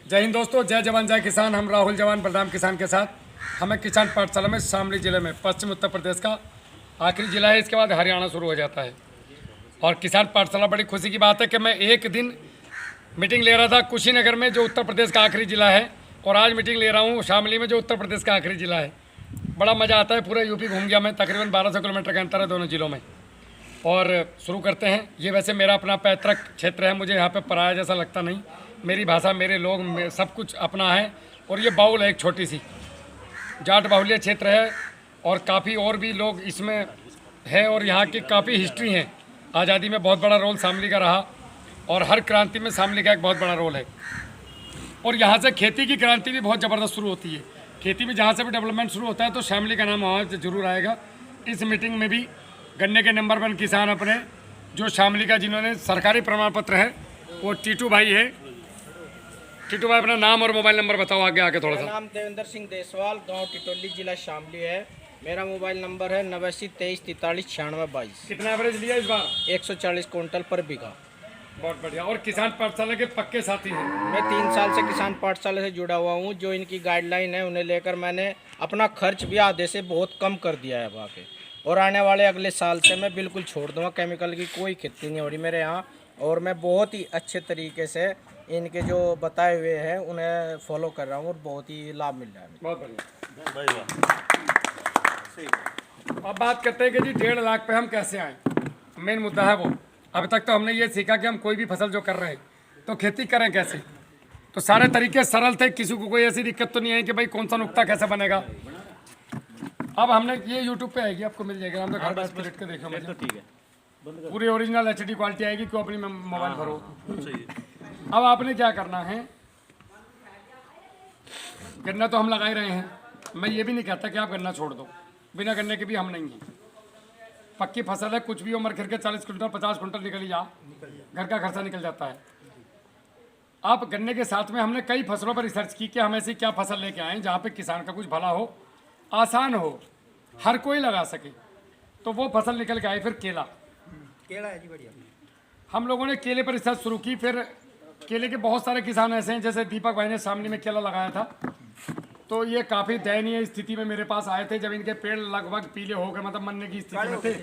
जय हिंद दोस्तों, जय जवान जय किसान। हम राहुल जवान बलराम किसान के साथ हमें किसान पाठशाला में शामली जिले में पश्चिम उत्तर प्रदेश का आखिरी जिला है। इसके बाद हरियाणा शुरू हो जाता है। और किसान पाठशाला बड़ी खुशी की बात है कि मैं एक दिन मीटिंग ले रहा था कुशीनगर में जो उत्तर प्रदेश का आखिरी जिला है, और आज मीटिंग ले रहा हूँ शामली में जो उत्तर प्रदेश का आखिरी जिला है। बड़ा मज़ा आता है। पूरा यूपी घूम गया मैं। तकरीबन 1200 किलोमीटर का अंतर है दोनों जिलों में। और शुरू करते हैं। ये वैसे मेरा अपना पैतृक क्षेत्र है, मुझे यहाँ पे पराया जैसा लगता नहीं। मेरी भाषा, मेरे लोग, सब कुछ अपना है। और ये बाउल है एक छोटी सी, जाट बाहुल्य क्षेत्र है। और काफ़ी और भी लोग इसमें है, और यहाँ की काफ़ी हिस्ट्री है। आज़ादी में बहुत बड़ा रोल शामली का रहा, और हर क्रांति में शामली का एक बहुत बड़ा रोल है। और यहाँ से खेती की क्रांति भी बहुत ज़बरदस्त शुरू होती है। खेती में जहाँ से भी डेवलपमेंट शुरू होता है तो शामली का नाम वहाँ से जरूर आएगा। इस मीटिंग में भी गन्ने के नंबर 1 किसान अपने जो शामली का, जिन्होंने सरकारी प्रमाण पत्र है, वो टीटू भाई है। टीटू भाई अपना नाम और मोबाइल नंबर बताओ आगे आके थोड़ा सा। मेरा नाम देवेंद्र सिंह देसवाल, गांव टिटोली, जिला शामली है। मेरा मोबाइल नंबर है 89 23 43 96 22। कितना एवरेज लिया इस बार? 140 कुंटल पर बीघा। बहुत बढ़िया। और किसान पाठशाला के पक्के साथी हैं। मैं 3 साल से किसान पाठशाला से जुड़ा हुआ हूँ। जो इनकी गाइडलाइन है उन्हें लेकर मैंने अपना खर्च भी आधे से बहुत कम कर दिया है वहाँ पे। और आने वाले अगले साल से मैं बिल्कुल छोड़ दूँगा। केमिकल की कोई खेती नहीं हो रही मेरे यहाँ, और मैं बहुत ही अच्छे तरीके से इनके जो बताए हुए हैं उन्हें फॉलो कर रहा हूँ, और बहुत ही लाभ मिल रहा है। बहुत बढ़िया। अब बात करते हैं कि जी 1.5 लाख पे हम कैसे आए। मेन मुद्दा है वो। अभी तक तो हमने ये सीखा कि हम कोई भी फसल जो कर रहे हैं तो खेती करें कैसे। तो सारे तरीके सरल थे, किसी को कोई ऐसी दिक्कत तो नहीं है कि भाई कौन सा नुक्ता कैसे बनेगा। अब हमने ये यूट्यूब पे आएगी, आपको मिल जाएगा। हम तो घर पर स्प्लिट के देखो, मुझे ठीक है। पूरी ओरिजिनल HD क्वालिटी आएगी, क्यों अपनी मोबाइल भरो। अब आपने क्या करना है, गन्ना तो हम लगा ही रहे हैं। मैं ये भी नहीं कहता कि आप गन्ना छोड़ दो, बिना गन्ने के भी हम नहीं हैं। पक्की फसल है, कुछ भी उम्र फिर के 40 कुंटल 50 कुंटल निकल ही जा, घर का खर्चा निकल जाता है। अब गन्ने के साथ में हमने कई फसलों पर रिसर्च की कि हम ऐसी क्या फसल लेके आएँ जहाँ पे किसान का कुछ भला हो, आसान हो, हर कोई लगा सके। तो वो फसल निकल के आई। फिर केला है जी, बढ़िया। हम लोगों ने केले पर रिसर्च शुरू की। फिर केले के बहुत सारे किसान ऐसे हैं, जैसे दीपक भाई ने सामने में केला लगाया था। तो ये काफ़ी दयनीय स्थिति में मेरे पास आए थे, जब इनके पेड़ लगभग पीले हो गए, मतलब मरने की स्थिति में थे,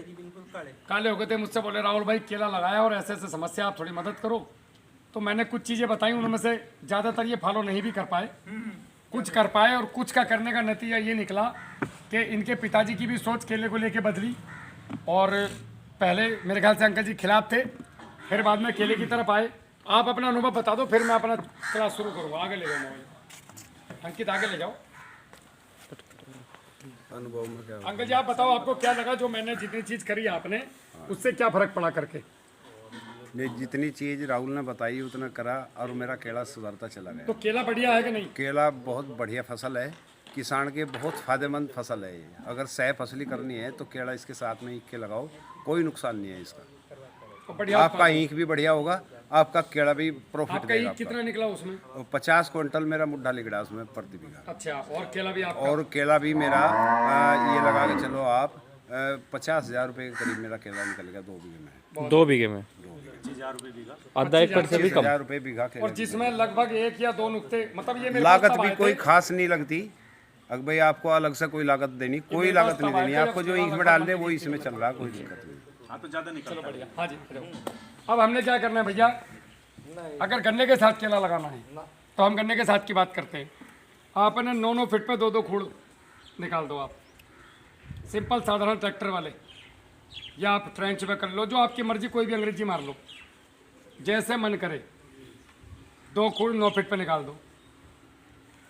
काले हो गए थे। मुझसे बोले, राहुल भाई केला लगाया और ऐसे ऐसे समस्या, आप थोड़ी मदद करो। तो मैंने कुछ चीज़ें बताई, उनमें से ज़्यादातर ये फॉलो नहीं भी कर पाए, कुछ कर पाए। और कुछ का करने का नतीजा ये निकला कि इनके पिताजी की भी सोच केले को लेके बदली। और पहले मेरे ख्याल से अंकल जी खिलाफ थे, फिर बाद में केले की तरफ आए। आप अपना अनुभव बता दो, फिर मैं अपना क्लास शुरू करूँगा। आगे ले जाओ मोबाइल, अंकित आगे ले जाओ। अनुभव में क्या? अंकल जी आप बताओ, आपको क्या लगा जो मैंने जितनी चीज़ करी आपने, उससे क्या फ़र्क पड़ा करके? मैं जितनी चीज़ राहुल ने बताई उतना करा, और मेरा केला सुधरता चला गया। तो केला बढ़िया है कि नहीं? केला बहुत बढ़िया फसल है, किसान के बहुत फायदेमंद फसल है ये। अगर सह फसली करनी है तो केला इसके साथ में ईख के लगाओ, कोई नुकसान नहीं है इसका। तो बढ़िया। आपका ईख भी बढ़िया होगा, आपका केला भी प्रॉफिट आपका देगा। ईख कितना निकला उसमें? 50 क्विंटल मेरा मुड्ढा निकला उसमें प्रति बीघा। अच्छा, और केला भी आपका? और केला भी मेरा ये लगा के चलो आप 50,000 रुपये के करीब मेरा केला निकल गया 2 बीघे में। 2 बीघे में आधा एकड़ से भी कम। 50,000 रुपये बीघा केला। और जिसमें लगभग 1 या 2 नुक्ते, मतलब ये मेरे लागत पास भी तब कोई आए थे। खास नहीं लगती। अगर भाई आपको अलग से कोई लागत देनी, कोई लागत नहीं देनी, आपको जो ईख में डाल दे वो इसमें चल रहा, कोई दिक्कत नहीं। हाँ तो ज़्यादा निकल। चलो बढ़िया। हाँ जी, अब हमने क्या करना है भैया, अगर गन्ने के साथ केला लगाना है तो हम गन्ने के साथ की बात करते हैं। आपने 9-9 फीट पे 2-2 खूड़ निकाल दो। आप सिंपल साधारण ट्रैक्टर वाले, या आप ट्रेंच में कर लो, जो आपकी मर्जी, कोई भी अंग्रेजी मार लो, जैसे मन करे। 2 खूड़ 9 फीट पे निकाल दो,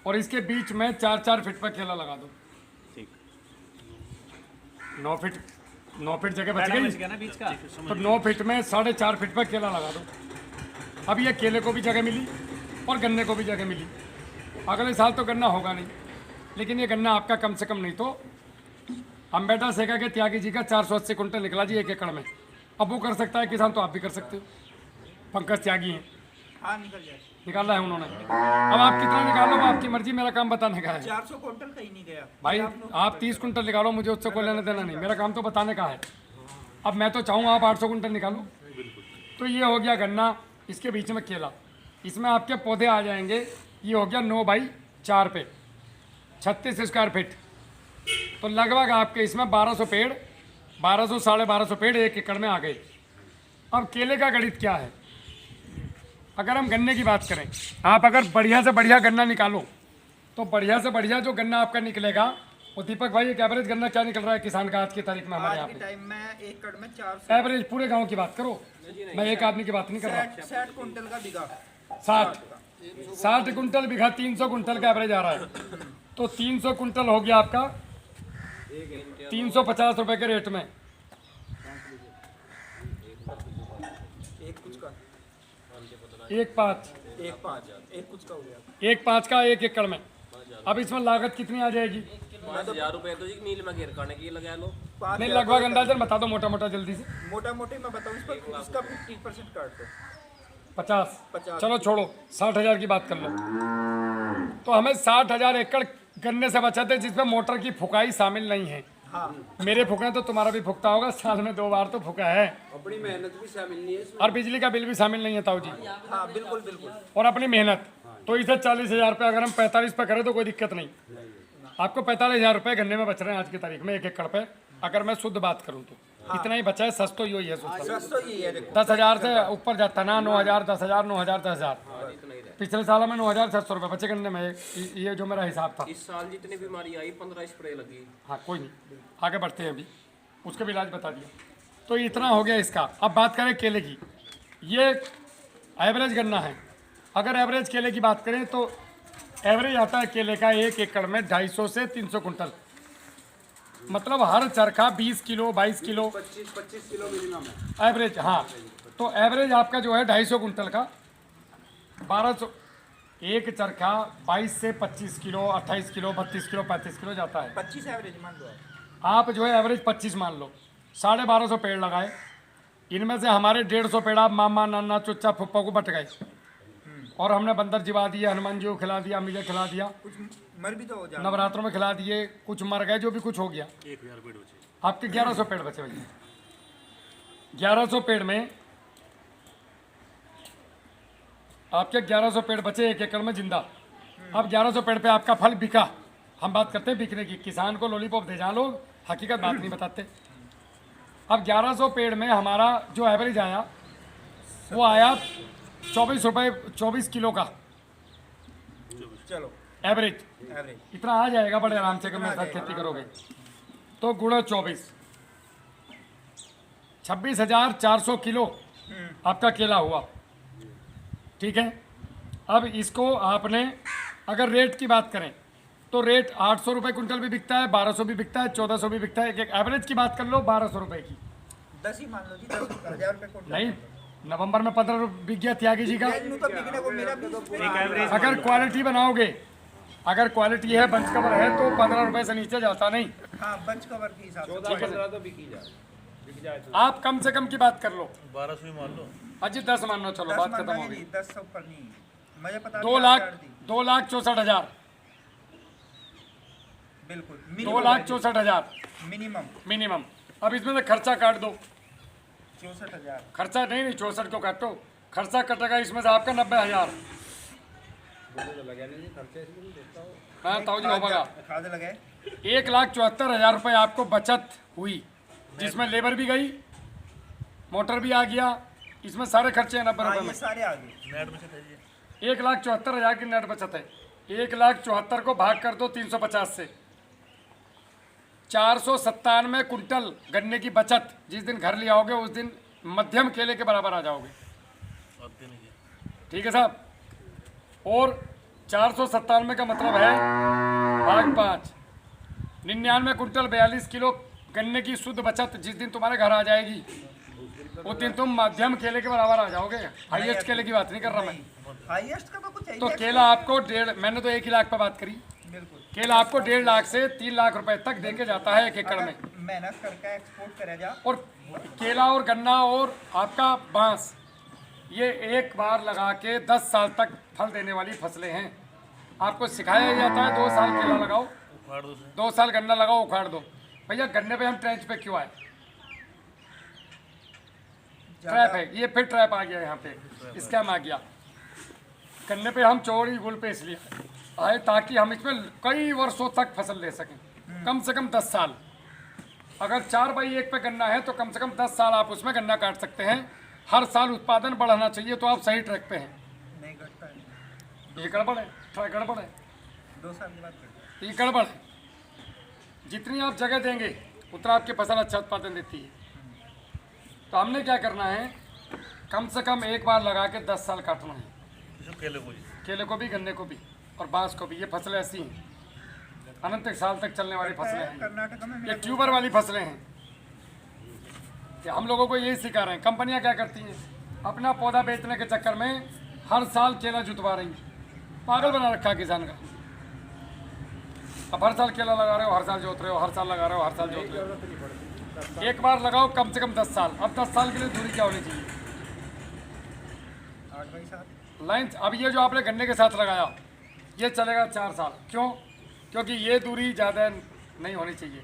और इसके बीच में 4-4 फीट पर केला लगा दो। 9 फीट जगह बच गई ना बीच का, तो 9 फीट में 4.5 फीट पर केला लगा दो। अब ये केले को भी जगह मिली और गन्ने को भी जगह मिली। अगले साल तो गन्ना होगा नहीं, लेकिन ये गन्ना आपका कम से कम नहीं तो अम्बेटा सेका के त्यागी जी का 480 कुंटल निकला जी 1 एकड़ में। अब वो कर सकता है किसान, तो आप भी कर सकते हो। पंकज त्यागी हैं, हाँ निकल जाए, निकाला है उन्होंने। अब आप कितना निकालो, आपकी मर्जी, मेरा काम बताने का है। 400 कुंटल कहीं नहीं गया भाई आप 30 कुंटल निकालो, मुझे उससे कोई लेना देना नहीं, मेरा काम तो बताने का है। अब मैं तो चाहूँगा आप 800 कुंटल निकालो। तो ये हो गया गन्ना, इसके बीच में केला, इसमें आपके पौधे आ जाएंगे ये हो गया 9 बाई 4 पे 36 स्क्वायर फीट। तो लगभग आपके इसमें 1200 पेड़ 1200 साढ़े 1200 पेड़ 1 एकड़ में आ गए। अब केले का गणित क्या है? अगर हम गन्ने की बात करें, आप अगर बढ़िया से बढ़िया गन्ना निकालो तो बढ़िया से बढ़िया जो गन्ना आपका निकलेगा वो दीपक भाई एक एवरेज गन्ना क्या निकल रहा है किसान का आज की तारीख में हमारे यहाँ पे? टाइम में एकड़ में 400 एवरेज पूरे गांव की बात करो, मैं एक आदमी की बात नहीं कर रहा। 60 कुंटल का बीघा 60 कुंटल बीघा 300 कुंटल का एवरेज आ रहा है। तो 300 कुंटल हो गया आपका 350 रुपए के रेट में। एक कुछ का 1.5 एक कुछ का हो गया 1.5 का 1 एकड़ में। अब इसमें लागत कितनी आ जाएगी? 5000 रुपए तो जी मील में घेर करने की लगा लो। नहीं लगभग अंदाजन बता दो मोटा मोटा जल्दी से। मोटा मोटी मैं बताऊं इसका 50% काट दो 50 चलो छोड़ो 60,000 की बात कर लो। तो हमें 60,000 एकड़ गन्ने से बचत है जिसमें मोटर की फुकाई शामिल नहीं है। मेरे फुकना तो तुम्हारा भी फुकता होगा, साल में 2 बार तो फुका है। अपनी मेहनत भी शामिल नहीं है इसमें। और बिजली का बिल भी शामिल नहीं है ताऊ जी। हाँ बिल्कुल बिल्कुल। और अपनी मेहनत तो इसे 40,000 रुपये अगर हम 45 पे करें तो कोई दिक्कत नहीं। आपको 45,000 रुपये गन्ने में बच रहे हैं आज की तारीख में 1 एकड़ पे। अगर मैं शुद्ध बात करूं तो इतना ही बचा है। सस्तो ही है सस्ता ये है देखो 10,000 से ऊपर जाता ना 9,000 10,000 9,000 10,000। पिछले साल में 9,700 रुपये बचे गन्ने में। ये जो मेरा हिसाब था। इस साल जितनी बीमारी आई 15 स्प्रे लगी। हाँ कोई नहीं, आगे बढ़ते हैं अभी, उसका भी इलाज बता दिया। तो इतना हो गया इसका। अब बात करें केले की, ये एवरेज गन्ना है। अगर एवरेज केले की बात करें तो एवरेज आता है केले का 1 एकड़ में 250 से 300 कुंटल। मतलब हर चरखा 20 किलो 22 किलो 25 किलो मिनिमम है एवरेज। हाँ तो एवरेज आपका जो है 250 कुंटल का 1200 एक चरखा 22 से 25 किलो 28 किलो 32 किलो 35 किलो जाता है। 25 एवरेज मान लो आप जो है एवरेज 25 मान लो। 1250 पेड़ लगाए, इनमें से हमारे 150 पेड़ आप मामा नाना चुच्चा फुप्पा को बट गए। और हमने बंदर जिवा दिए, हनुमान जी को खिला दिया, मुझे खिला दिया, कुछ मर भी तो हो जाए नवरात्रों में खिला दिए, कुछ मर गए, जो भी कुछ हो गया। 1000 पेड़ बचे। आपके 1100 पेड़ बचे भैया। 1100 पेड़ में आपके 1100 पेड़ बचे 1 एकड़ में जिंदा। अब 1100 पेड़ पे आपका फल बिका। हम बात करते हैं बिकने की, किसान को लॉलीपॉप दे जहाँ लोग हकीकत बात नहीं बताते। अब 1100 पेड़ में हमारा जो एवरेज आया वो आया 24 रुपये 24 किलो का चलो एवरेज। एवरेज इतना आ जाएगा बड़े आराम से, अगर मेरे साथ खेती करोगे तो गुणा 24 26,400 किलो आपका केला हुआ। ठीक है। अब इसको आपने अगर रेट की बात करें तो रेट 800 रुपये कुंटल भी बिकता है, 1200 भी बिकता है, 1400 भी बिकता है। एक एवरेज की बात कर लो 1200 रुपये की। 10 ही मान लो जी 10,000 रुपये कुंटल नहीं, नवंबर में 15 बिक गया त्यागी जी का। नु तो बिकने को मेरा भी अगर क्वालिटी बनाओगे, अगर क्वालिटी है बंच कवर है तो 15 रुपये से नीचे जाता नहीं। हाँ बंच कवर के हिसाब से 14-15 तो बिक ही जाए। आप कम से कम की बात कर लो, 1200 ही मान लो। अजी 10 मान लो, चलो 10 बात मान खत्म हो लो गई। 10 से ऊपर नहीं मुझे पता 2,64,000 बिल्कुल 2,64,000 मिनिमम मिनिमम। अब इसमें से खर्चा काट दो। 64,000 खर्चा नहीं 64 को काटो, खर्चा कटेगा इसमें से आपका 90,000। हाँ ताऊ जी होगा। खाद लगे 1,74,000 रुपये आपको बचत हुई, जिसमें लेबर भी गई, मोटर भी आ गया, इसमें सारे खर्चे हैं 90 हाँ रुपये ये में। सारे आ गए नेट में से था ये। 1,74,000 की नेट बचत है। 1,74,000 को भाग कर दो 350 से, 497 कुंटल गन्ने की बचत। जिस दिन घर ले आओगे उस दिन मध्यम केले के बराबर आ जाओगे। आते नहीं है। ठीक है साहब। और 497 का मतलब है भाग 5, 99 कुंटल 42 किलो गन्ने की शुद्ध बचत। जिस दिन तुम्हारे घर आ जाएगी उस दिन तुम मध्यम केले के बराबर आ जाओगे। हाईएस्ट केले की बात नहीं कर रहा मैं। हाईएस्ट का तो कुछ है तो केला आपको मैंने तो 1 ही लाख पर बात करी। बिल्कुल केला आपको 1.5 लाख से 3 लाख रुपए तक देके जाता है 1 एकड़ में। मेहनत करके एक्सपोर्ट करे जा और केला और गन्ना और आपका बांस, ये एक बार लगा के 10 साल तक फल देने वाली फसलें हैं। आपको सिखाया जाता है 2 साल केला लगाओ, उखाड़ दो से। 2 साल गन्ना लगाओ, उखाड़ दो। भैया गन्ने पे हम ट्रेंच पे क्यों आए? ट्रैप है ये, फिर ट्रैप आ गया यहाँ पे, स्कैम आ गया। गन्ने पे हम चौड़ी गुल पे इसलिए आए ताकि हम इसमें कई वर्षों तक फसल ले सकें, कम से कम 10 साल। अगर 4/1 पे गन्ना है तो कम से कम 10 साल आप उसमें गन्ना काट सकते हैं। हर साल उत्पादन बढ़ाना चाहिए, तो आप सही ट्रैक पे हैं। नहीं घटता है, ये गड़बड़ है, थोड़ा गड़बड़ है, 2 साल के बाद घटता है। ये गड़बड़ है। जितनी आप जगह देंगे उतना आपकी फसल अच्छा उत्पादन देती है। तो हमने क्या करना है, कम से कम एक बार लगा के 10 साल काटना है। केले को भी, गन्ने को भी और बांस को भी। ये फसलें ऐसी हैं, अनंत साल तक चलने वाली फसलें हैं। कर्नाटक में ये ट्यूबर वाली फसलें हैं। कि हम लोगों को यही सिखा रहे हैं। कंपनियां क्या करती हैं, अपना पौधा बेचने के चक्कर में हर साल केला जुतवा रही हैं। पागल बना रखा है किसान का। अब हर साल केला लगा रहे हो, हर साल जोत रहे हो, हर साल लगा रहे हो, हर साल जोत रहे हो। एक बार लगाओ कम से कम 10 साल। अब 10 साल के लिए दूरी क्या होनी चाहिए? 8/7 लाइन। अब ये जो आपने गन्ने के साथ लगाया ये चलेगा 4 साल। क्यों? क्योंकि ये दूरी ज़्यादा नहीं होनी चाहिए।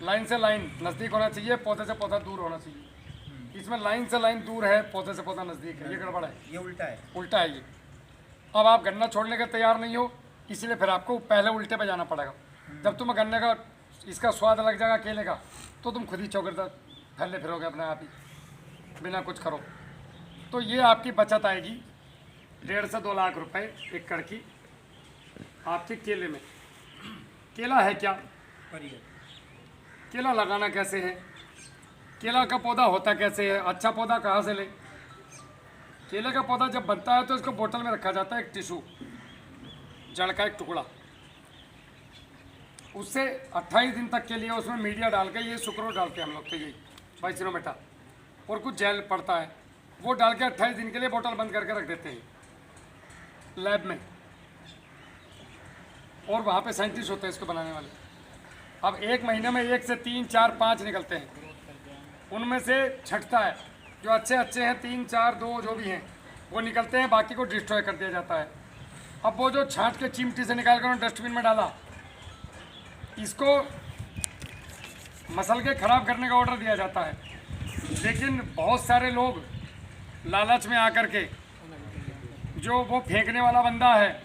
लाइन से लाइन नज़दीक होना चाहिए, पौधे से पौधा दूर होना चाहिए। इसमें लाइन से लाइन दूर है, पौधे से पौधा नज़दीक है। ये गड़बड़ है, ये उल्टा है। उल्टा है ये। अब आप गन्ना छोड़ने के तैयार नहीं हो, इसीलिए फिर आपको पहले उल्टे पे जाना पड़ेगा। जब तुम्हें गन्ने का इसका स्वाद लग जाएगा केले का, तो तुम खुद ही चौकड़ता फैलने फिरोगे अपने आप ही, बिना कुछ करो। तो ये आपकी बचत आएगी 1.5 से 2 लाख रुपए एकड़ की आपके केले में। केला है क्या? केला लगाना कैसे है? केला का पौधा होता कैसे है? अच्छा पौधा कहाँ से ले? केले का पौधा जब बनता है तो इसको बोतल में रखा जाता है, एक टिश्यू, जड़ का एक टुकड़ा। उससे 28 दिन तक के लिए उसमें मीडिया डाल के, ये सुक्रोज डालते हैं हम लोग, तो यही बाइसिनोमेटा और कुछ जेल पड़ता है, वो डाल के 28 दिन के लिए बोतल बंद करके रख देते हैं लैब में। और वहाँ पे साइंटिस्ट होते हैं इसको बनाने वाले। अब 1 महीने में 1 से 3, 4, 5 निकलते हैं। उनमें से छटता है, जो अच्छे हैं 3, 4, 2 जो भी हैं वो निकलते हैं, बाकी को डिस्ट्रॉय कर दिया जाता है। अब वो जो छांट के चिमटी से निकाल कर डस्टबिन में डाला, इसको मसल के ख़राब करने का ऑर्डर दिया जाता है। लेकिन बहुत सारे लोग लालच में आकर के, जो वो फेंकने वाला बंदा है,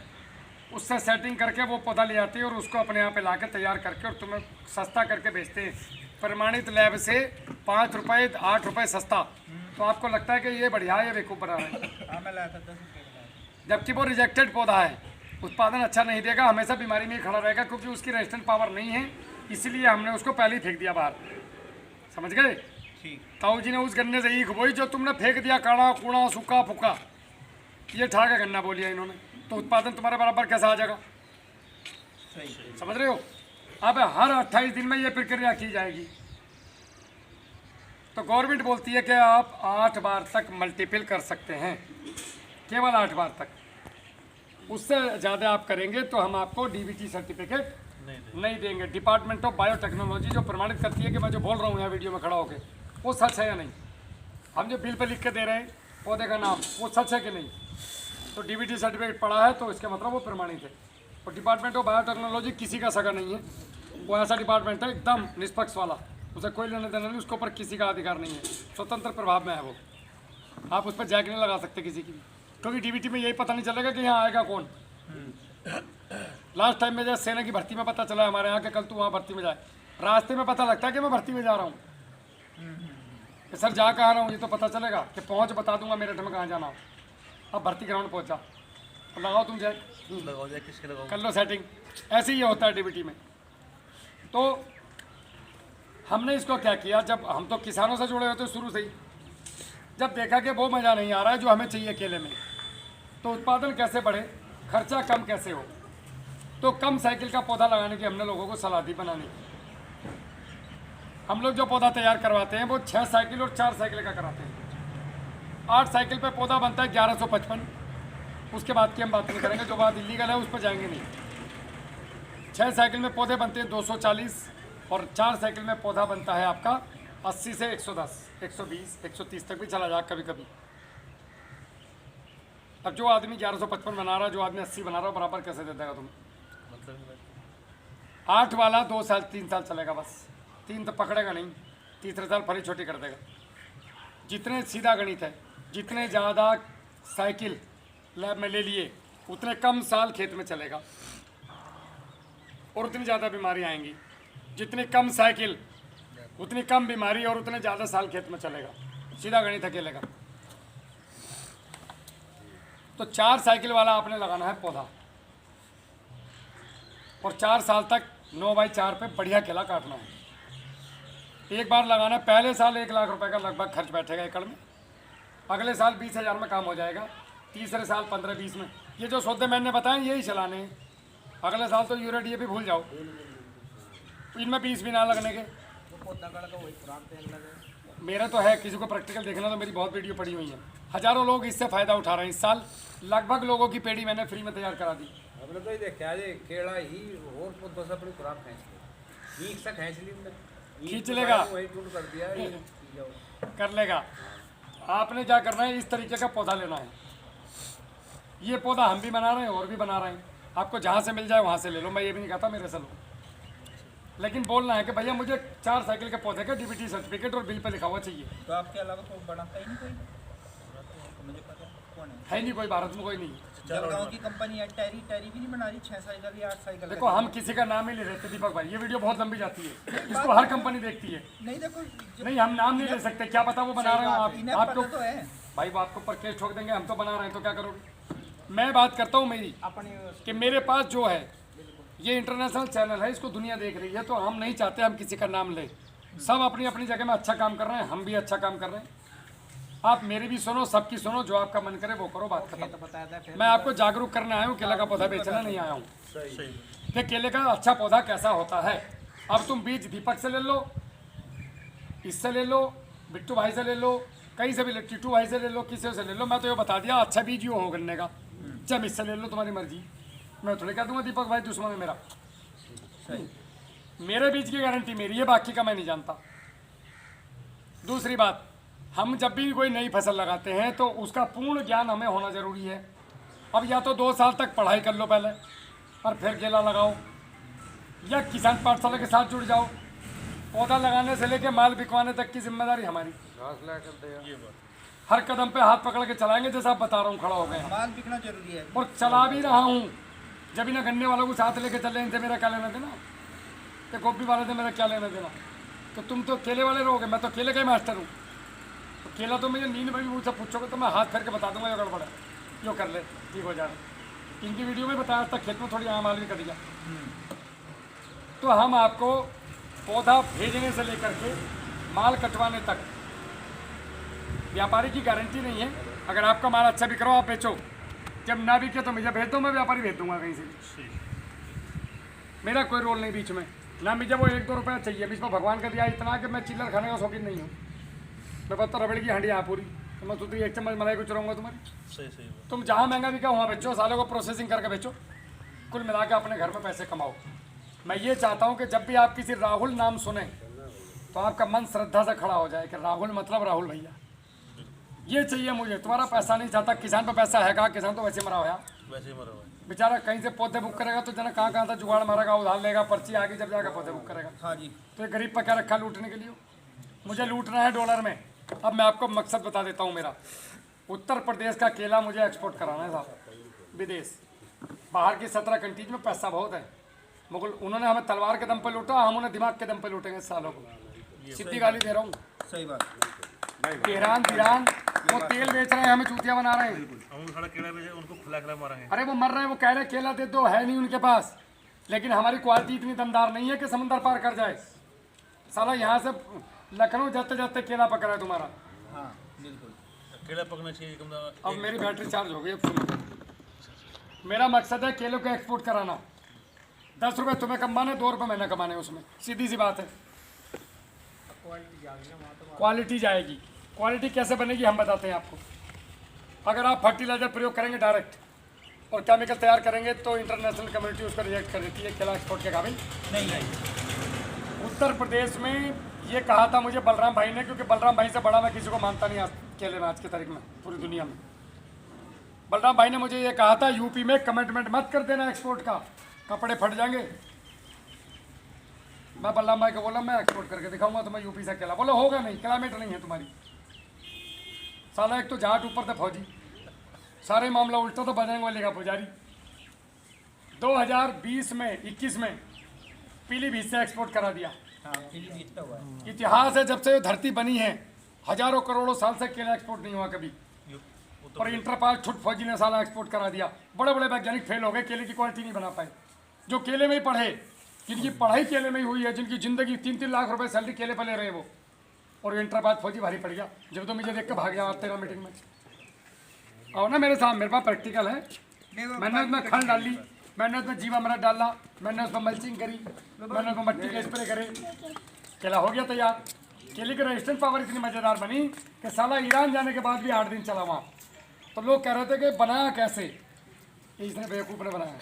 उससे सेटिंग करके वो पौधा ले आते हैं और उसको अपने यहाँ पे ला के तैयार करके और तुम्हें सस्ता करके बेचते हैं। प्रमाणित लैब से 5 रुपये 8 रुपये सस्ता। तो आपको लगता है कि ये बढ़िया है, ये बेवकूफ़ बना है। हाँ, मैं लाया था 10 रुपये का लाया। जबकि वो रिजेक्टेड पौधा है, उत्पादन अच्छा नहीं देगा, हमेशा बीमारी में ही खड़ा रहेगा, क्योंकि उसकी रेजिस्टेंट पावर नहीं है। इसीलिए हमने उसको पहले ही फेंक दिया बाहर। समझ गए? ठीक। ताऊ जी ने उस गन्ने से ईख बोई जो तुमने फेंक दिया, काड़ा कूड़ा सूखा फूका, ये ठाका गन्ना बोलिया इन्होंने। तो उत्पादन तुम्हारे बराबर कैसा आ जाएगा? सही। समझ रहे हो? अब हर 28 दिन में ये प्रक्रिया की जाएगी। तो गवर्नमेंट बोलती है कि आप 8 बार तक मल्टीपल कर सकते हैं, केवल 8 बार तक। उससे ज़्यादा आप करेंगे तो हम आपको डीबीटी सर्टिफिकेट नहीं देंगे। डिपार्टमेंट ऑफ बायोटेक्नोलॉजी जो प्रमाणित करती है कि मैं जो बोल रहा हूँ यहाँ वीडियो में खड़ा होकर, वो सच है या नहीं। हम जो बिल पे लिख के दे रहे हैं पौधे का नाम, वो सच है कि नहीं। तो डीबीटी सर्टिफिकेट पड़ा है तो इसका मतलब वो प्रमाणित है। और डिपार्टमेंट ऑफ बायोटेक्नोलॉजी किसी का सगा नहीं है, वो ऐसा डिपार्टमेंट है एकदम निष्पक्ष वाला, उसे कोई लेने देना नहीं, उसके ऊपर किसी का अधिकार नहीं है, स्वतंत्र प्रभाव में है वो। आप उस पर जैक नहीं लगा सकते किसी की भी, क्योंकि डीबीटी में यही पता नहीं चलेगा कि यहाँ आएगा कौन। लास्ट टाइम में जैसे सेना की भर्ती में पता चला हमारे यहाँ के, कल तू वहाँ भर्ती में जाए, रास्ते में पता लगता है कि मैं भर्ती में जा रहा हूँ। सर जा कहाँ रहा हूँ ये तो पता चलेगा कि पहुँच बता दूंगा मेरठ में कहाँ जाना हो। अब भर्ती ग्राउंड पहुँचा, लगाओ तुम जैक, कर लो सेटिंग। ऐसे ही होता है डीबीटी में। तो हमने इसको क्या किया, जब हम तो किसानों से जुड़े होते शुरू से ही, जब देखा कि वो मज़ा नहीं आ रहा है जो हमें चाहिए केले में, तो उत्पादन कैसे बढ़े, खर्चा कम कैसे हो, तो कम साइकिल का पौधा लगाने की हमने लोगों को सलाह दी बनाने की। हम लोग जो पौधा तैयार करवाते हैं वो 6 साइकिल और 4 साइकिल का कराते हैं। 8 साइकिल पे पौधा बनता है 1155। उसके बाद की हम बात नहीं करेंगे, जो बात इलीगल है उस पर जाएंगे नहीं। 6 साइकिल में पौधे बनते हैं 240 और 4 साइकिल में पौधा बनता है आपका 80 से 110, 120, 130 तक भी चला जाए कभी कभी। अब जो आदमी 1155 बना रहा है, जो आदमी 80 बना रहा है, बराबर कैसे दे देगा तुम्हें? 8 वाला 2 साल 3 साल चलेगा बस, 3 तो पकड़ेगा नहीं, तीसरे साल फली छोटी कर देगा। जितने सीधा गणित है, जितने ज़्यादा साइकिल लैब में ले लिए उतने कम साल खेत में चलेगा और उतनी ज़्यादा बीमारी आएंगी। जितनी कम साइकिल उतनी कम बीमारी और उतने ज़्यादा साल खेत में चलेगा। सीधा गणित अकेले का। तो 4 साइकिल वाला आपने लगाना है पौधा और 4 साल तक 9x4 पे बढ़िया केला काटना है। एक बार लगाना, पहले साल 1 लाख रुपए का लगभग खर्च बैठेगा एकड़ में, अगले साल 20,000 में काम हो जाएगा, तीसरे साल 15-20 में। ये जो सौदे मैंने बताए यही चलाने हैं। अगले साल तो यूरिया DAP भूल जाओ, इनमें 20 भी ना लगने के। मेरा तो है, किसी को प्रैक्टिकल देखना तो मेरी बहुत वीडियो पड़ी हुई है। हज़ारों लोग इससे फ़ायदा उठा रहे हैं। इस साल लगभग लोगों की पेड़ी मैंने फ्री में तैयार करा दी। हमने तो ये देखा है केड़ा ही और पौधों से अपनी खुराक खींच ली, एक से खींच ली, खींच लेगा, वही टूट कर दिया कर लेगा। आपने क्या करना है, इस तरीके का पौधा लेना है। ये पौधा हम भी बना रहे हैं और भी बना रहे हैं। आपको जहाँ से मिल जाए वहाँ से ले लो, मैं ये भी नहीं कहता मेरे से लो, लेकिन बोलना है कि भैया मुझे 4 साइकिल के पौधे का DBT सर्टिफिकेट और बिल पे लिखा हुआ चाहिए। तो आपके अलावा कोई बनाता ही नहीं कोई? मुझे पता कौन है नहीं कोई, भारत में कोई नहीं। जलगांव की कंपनी है टेरी भी नहीं बना रही 6 साइकिल या 8 साइकिल। देखो हम किसी का नाम ही नहीं लेते दीपक भाई, ये वीडियो बहुत लंबी जाती है, इसको हर कंपनी देखती है। नहीं देखो नहीं, हम नाम नहीं ले सकते, क्या पता वो बना रहे हो इन्हें आप पता आपको तो है भाई, वो आपको पर केस ठोक देंगे। हम तो बना रहे हैं तो क्या करोगे। मैं बात करता हूँ मेरी कि मेरे पास जो है ये इंटरनेशनल चैनल है, इसको दुनिया देख रही है, तो हम नहीं चाहते हम किसी का नाम लें। सब अपनी अपनी जगह में अच्छा काम कर रहे हैं, हम भी अच्छा काम कर रहे हैं। आप मेरी भी सुनो, सबकी सुनो, जो आपका मन करे वो करो, बात खत्म। मैं आपको जागरूक करने आया हूँ, केले का पौधा बेचना नहीं आया हूँ कि केले का अच्छा पौधा कैसा होता है। अब तुम बीज दीपक से ले लो, इससे ले लो, बिट्टू भाई से ले लो, कहीं से भी ले, टीटू भाई से ले लो, किसी से ले लो। मैं तो ये बता दिया अच्छा बीज यो हो गन्ने का, जब इससे ले लो, तुम्हारी मर्जी। मैं थोड़ी कह दूंगा दीपक भाई दुश्मन है मेरा। मेरे बीज की गारंटी मेरी है, बाकी का मैं नहीं जानता। दूसरी बात, हम जब भी कोई नई फसल लगाते हैं तो उसका पूर्ण ज्ञान हमें होना जरूरी है। अब या तो 2 साल तक पढ़ाई कर लो पहले और फिर केला लगाओ, या किसान पाठशाला के साथ जुड़ जाओ। पौधा लगाने से लेके माल बिकवाने तक की जिम्मेदारी हमारी। हर कदम पे हाथ पकड़ के चलाएंगे, जैसा आप बता रहा हूँ, खड़ा हो गए माल बिकना जरूरी है और चला भी रहा हूँ। जब इन्हें गन्ने वालों को साथ लेके चले, इनसे मेरा क्या लेना देना, तो गोभी वाले से मेरा क्या लेना देना। तो तुम तो केले वाले रहोगे, मैं तो केले का ही मास्टर हूँ। तो केला तो मुझे नींद में भी मुझसे पूछोगे तो मैं हाथ फेर के बता दूंगा ये गड़बड़ है, यो कर ले, ठीक हो जाए। इनकी वीडियो में बताया था खेत में थोड़ी यहाँ माल भी कर दिया। तो हम आपको पौधा भेजने से लेकर के माल कटवाने तक व्यापारी की गारंटी नहीं है। अगर आपका माल अच्छा बिक रहा हो आप बेचो, जब ना बिके तो मुझे भेज दो, मैं व्यापारी भेज दूंगा कहीं से भी। मेरा कोई रोल नहीं बीच में, ना मुझे वो 1-2 रुपया चाहिए। बीच में भगवान का दिया इतना कि मैं चिल्लर खाने का शौकीन नहीं हूँ। मैं पता रबड़ की हंडी यहाँ पूरी, तो मैं सोचती 1 चम्मच मलाई को चुराऊंगा तुम्हारी। तुम जहाँ महंगा बिका वहाँ बेचो, सालों को प्रोसेसिंग करके बेचो, कुल मिला के अपने घर में पैसे कमाओ। मैं ये चाहता हूँ कि जब भी आप किसी राहुल नाम सुने तो आपका मन श्रद्धा से खड़ा हो जाए कि राहुल मतलब राहुल भैया। ये चाहिए मुझे, तुम्हारा पैसा नहीं चाहता। किसान पे पैसा है कहाँ, किसान तो वैसे मरा हुआ, वैसे मरा हुआ बेचारा। कहीं से पौधे बुक करेगा तो जना कहाँ से जुगाड़ मारेगा, उधार लेगा, पर्ची आगे जब जाकर पौधे बुक करेगा। हाँ जी। तो ये गरीब पर क्या रखा लूटने के लिए? मुझे लूटना है डॉलर में। अब मैं आपको मकसद बता देता हूँ मेरा। उत्तर प्रदेश का केला मुझे एक्सपोर्ट कराना है साहब, विदेश। बाहर की 17 कंट्रीज में पैसा बहुत है। मुगल उन्होंने हमें तलवार के दम पर लूटा, हम उन्हें दिमाग के दम पर लूटेंगे सालों को। सीधी गाली दे रहा हूँ। सही बात। तेहरान ईरान वो तेल बेच रहे हैं, हमें चूतिया बना रहे हैं। उनको खुला मारेंगे। अरे वो मर रहे हैं, वो कह रहे केला दे दो, है नहीं उनके पास। लेकिन हमारी क्वालिटी इतनी दमदार नहीं है कि समुंदर पार कर जाए। साला यहाँ से लखनऊ जाते जाते केला पकड़ा है तुम्हारा। हाँ बिल्कुल, केला पकना चाहिए। अब मेरी बैटरी चार्ज हो गई। अब सुनो, मेरा मकसद है केलों को एक्सपोर्ट कराना। 10 रुपये तुम्हें कमाने, 2 रुपये मैंने कमाने उसमें, सीधी सी बात है। क्वालिटी जाएगी। क्वालिटी कैसे बनेगी हम बताते हैं आपको। अगर आप फर्टिलाइजर प्रयोग करेंगे डायरेक्ट और केमिकल तैयार करेंगे तो इंटरनेशनल कम्युनिटी उसको रिजेक्ट कर देती है, केला एक्सपोर्ट के काबिल नहीं है। उत्तर प्रदेश में ये कहा था मुझे बलराम भाई ने, क्योंकि बलराम भाई से बड़ा मैं किसी को मानता नहीं आज केले में, आज की तारीख में पूरी दुनिया में। बलराम भाई ने मुझे ये कहा था यूपी में कमिटमेंट मत कर देना एक्सपोर्ट का, कपड़े फट जाएंगे। मैं बलराम भाई को बोला मैं एक्सपोर्ट करके दिखाऊंगा तुम्हें यूपी से केला। बोला होगा नहीं, क्लाइमेट नहीं है तुम्हारी। साला एक तो जाट ऊपर था फौजी, सारे मामला उल्टा तो बजरंग वाले का पुजारी। 2020 में 21 में पीलीभीत से एक्सपोर्ट करा दिया। हाँ पीलीभीत तो हुआ है। इतिहास है, जब से ये धरती बनी है हजारों करोड़ों साल से केला एक्सपोर्ट नहीं हुआ कभी। और इंटरपाल छुट फौजी ने साला एक्सपोर्ट करा दिया। बड़े बड़े वैज्ञानिक फेल हो गए, केले की क्वालिटी नहीं बना पाए। जो केले में ही पढ़े, जिनकी पढ़ाई केले में ही हुई है, जिनकी जिंदगी 3-3 लाख रुपए सैलरी केले पर ले रहे वो, और इंटरपाल फौजी भारी पड़ गया। जब तो मुझे देख के भाग जाओ तेरा मीटिंग में आओ ना मेरे साथ, मेरे पास प्रैक्टिकल है। मैंने उसमें खल डाली, मैंने उसमें जीवामृत डाला, मैंने उसमें मल्चिंग करी, मैंने उसमें मट्टी के स्प्रे करे, केला हो गया तैयार। केले की रेजिस्टेंस पावर इतनी मज़ेदार बनी कि साला ईरान जाने के बाद भी 8 दिन चला वहाँ। तो लोग कह रहे थे कि बनाया कैसे, इसने बेवकूफ़ ने बनाया।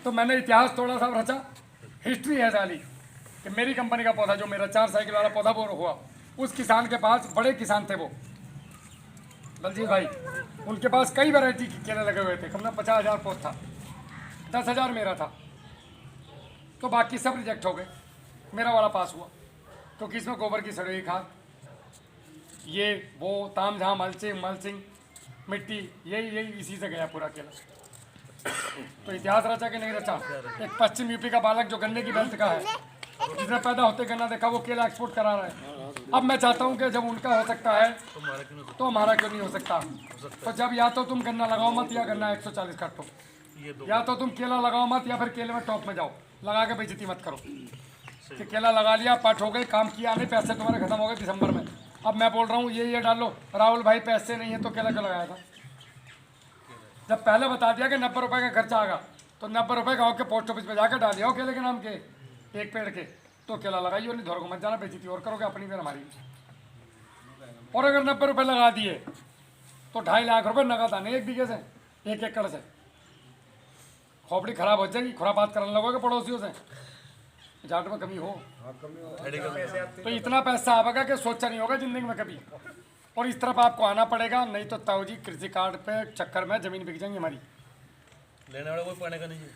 तो मैंने इतिहास थोड़ा सा रचा, हिस्ट्री है साली, कि मेरी कंपनी का पौधा, जो मेरा 4 साइकिल वाला पौधा वो हुआ, उस किसान के पास, बड़े किसान थे वो बलजीत भाई, उनके पास कई वैरायटी के केले लगे हुए थे। कम से कम 50,000 पौध था, 10,000 मेरा था। तो बाकी सब रिजेक्ट हो गए, मेरा वाला पास हुआ, क्योंकि इसमें गोबर की सड़ी हुई खाद, ये वो ताम झाम मल्चिंग मिट्टी, यही इसी से गया पूरा केला। तो इतिहास रचा कि नहीं रचा। एक पश्चिम यूपी का बालक जो गन्ने की बेल्ट का है, जिसने पैदा होते गन्ना देखा, वो केला एक्सपोर्ट करा रहा है। अब मैं चाहता हूँ कि जब उनका हो सकता है तो हमारा क्यों नहीं हो सकता। तो जब या तो तुम गन्ना लगाओ मत, या गन्ना 140 काटो, या तो तुम केला लगाओ मत, या फिर केले में टॉप में जाओ, लगा के बेइज्जती मत करो कि केला लगा लिया, पाठ हो गई, काम किया नहीं, पैसे तुम्हारे खत्म हो गए दिसंबर में। अब मैं बोल रहा हूँ ये डालो, राहुल भाई पैसे नहीं है तो केला क्यों लगाया था। जब पहले बता दिया कि 90 रुपये का खर्चा आएगा, तो 90 रुपये गाँव के पोस्ट ऑफिस में जाकर डालिए हो केले के नाम के, एक पेड़ के, तो केला लगाइए, नहीं धोर को मत जाना, बेइज्जती और करोगे अपनी फिर हमारी। और अगर 90 रुपये लगा दिए तो 2.5 लाख रुपये नगद आने 1 बीघे से, 1 एकड़ से। खोपड़ी खराब हो जाएगी, खुरापात करने लगोगे पड़ोसियों से, जाट में कमी हो तो इतना पैसा आएगा कि सोचा नहीं होगा जिंदगी में कभी। और इस तरफ आपको आना पड़ेगा, नहीं तो ताऊ जी कृषि कार्ड पे चक्कर में जमीन बिक जाएंगी हमारी। लेने वाला कोई पढ़ने का नहीं है।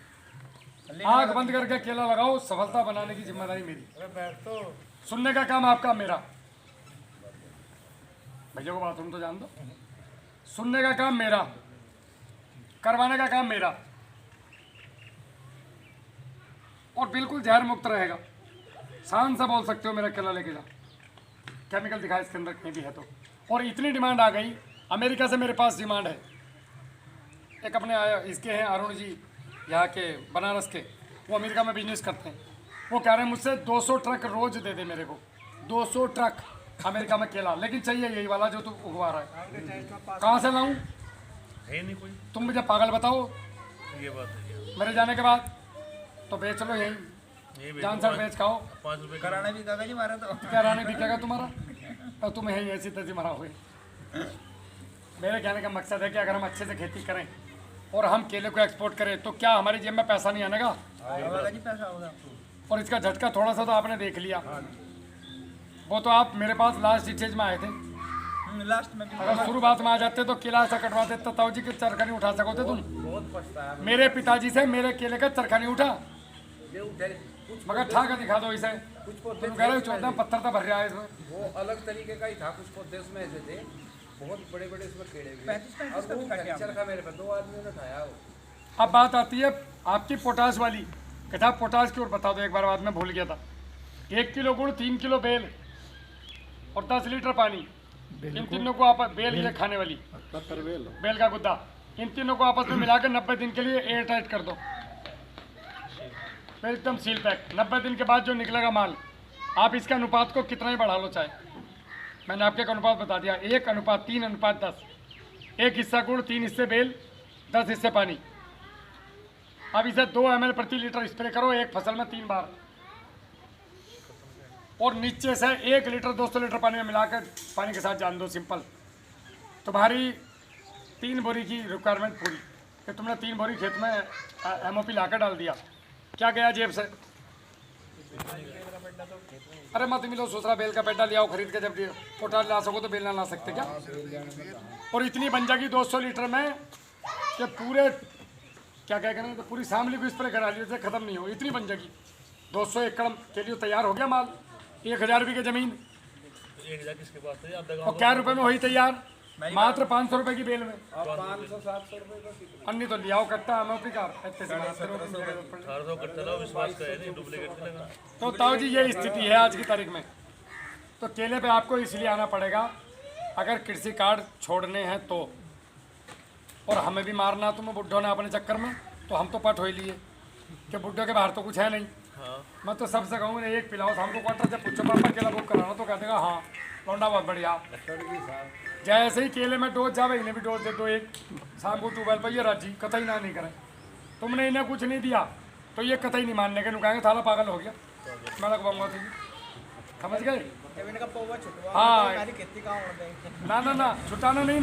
आँख बंद करके केला लगाओ, सफलता बनाने की जिम्मेदारी मेरी, सुनने का काम आपका, मेरा। भैया को बाथरूम तो जान दो। सुनने का काम मेरा, करवाने का काम मेरा, और बिल्कुल जहर मुक्त रहेगा। शान से बोल सकते हो मेरा केला लेके जा, केमिकल दिखा इसके अंदर कहीं भी है तो। और इतनी डिमांड आ गई, अमेरिका से मेरे पास डिमांड है। एक अपने आया इसके हैं अरुण जी, यहाँ के बनारस के, वो अमेरिका में बिजनेस करते हैं। वो कह रहे हैं मुझसे 200 ट्रक रोज दे दे मेरे को, 200 ट्रक अमेरिका में केला, लेकिन चाहिए यही वाला जो तू उगवा रहा है। कहाँ से लाऊं? है नहीं कोई। तुम मुझे पागल बताओ। ये बात है। मेरे जाने के बाद तो बेच लो यहीं, जान सर बेच खाओ। 5 रुपए कराना भी काका जी मारा तो क्या रानी बिकेगा तुम्हारा, और तुम यहीं ऐसी तैसी मरा हुए। मेरे कहने का मकसद है कि अगर हम अच्छे से खेती करें और हम केले को एक्सपोर्ट करें तो क्या हमारी जेब में पैसा नहीं आनेगा। काका जी पैसा होगा। और इसका झटका थोड़ा सा तो आपने देख लिया, वो तो आप मेरे पास लास्ट स्टेज में आए थे। लास्ट में भी अगर शुरुआत में आ जाते तो केला ऐसा कटवाते तो ताऊ जी के चरखा नहीं उठा सकोते तुम। मेरे पिताजी से मेरे केले का चरखा नहीं उठा, मगर ठाका दिखा दो इसे। तुम कह रहे हो 14 पत्थर तो भर रहा है इसमें। वो अलग तरीके का ही था, कुछ पौधे उसमें ऐसे थे, बहुत बड़े बड़े इसमें कीड़े भी, 35 और वो का क्या? चरखा मेरे पे 2 आदमियों ने उठाया वो। अब बात आती है आपकी पोटाश वाली, कहता पोटाश की ओर बता दो, एक बार बाद में भूल गया था। 1 किलो गुड़, 3 किलो बेल और 10 लीटर पानी, इन तीनों को आपस, बेल ये खाने वाली बेल का गुद्दा, इन तीनों को आपस में मिलाकर 90 दिन के लिए एयर टाइट कर दो, फिर एकदम सील पैक। 90 दिन के बाद जो निकलेगा माल, आप इसके अनुपात को कितना ही बढ़ा लो चाहे, मैंने आपके एक अनुपात बता दिया, 1:3:10, 1 हिस्सा गुड़, 3 हिस्से बेल, 10 हिस्से पानी। अब इसे 2 ml प्रति लीटर स्प्रे करो एक फसल में 3 बार, और नीचे से 1 लीटर 200 लीटर पानी में मिलाकर पानी के साथ जान दो। सिंपल, तुम्हारी 3 बोरी की रिक्वायरमेंट पूरी, कि तुमने 3 बोरी खेत में MOP लाकर डाल दिया, क्या गया जेब से? अरे मत मिलो दूसरा बेल का पेड्डा ले आओ खरीद के, जब पोटाश ला सको तो बेल ना ला सकते क्या? और इतनी बन जाएगी 200 लीटर में कि पूरे क्या क्या करें, तो पूरी शामली को स्प्रे करा लिए खत्म नहीं हो, इतनी बन जाएगी। 200 एकड़ के लिए तैयार हो गया माल, 1000 बीघे जमीन, एक जा किसके पास है, आधा और गाँव क्या रुपए में हुई तैयार? मात्र 500 रुपए की बेल में। अब 500-700 रुपये का कितना? अन्य तो लियाओ कट्टा अनोपी का तो ताऊ जी ये स्थिति है आज की तारीख में। तो केले पे आपको इसलिए आना पड़ेगा अगर कृषि कार्ड छोड़ने हैं तो, और हमें भी मारना तुम्हें बुड्ढों ने अपने चक्कर में, तो हम तो पट हो ही लिए कि बुड्ढों के बाहर तो कुछ है नहीं। मैं तो सबसे कहूँ एक पिलाओ हमको क्वार्टर से पूछो पापा केला बुक कराना, तो कह देगा हाँ लौंडा बहुत बढ़िया। जैसे ही केले में डोज जावे इन्हें भी डोज दे दो एक, शाम को ट्यूबवेल पर ये राजी कतई ना नहीं करें। तुमने इन्हें कुछ नहीं दिया तो ये कतई नहीं मानने के, नुकाएंगे थाला पागल हो गया मैं लगवाऊंगा तुझे, समझ गए? हाँ ना ना ना छुटाना नहीं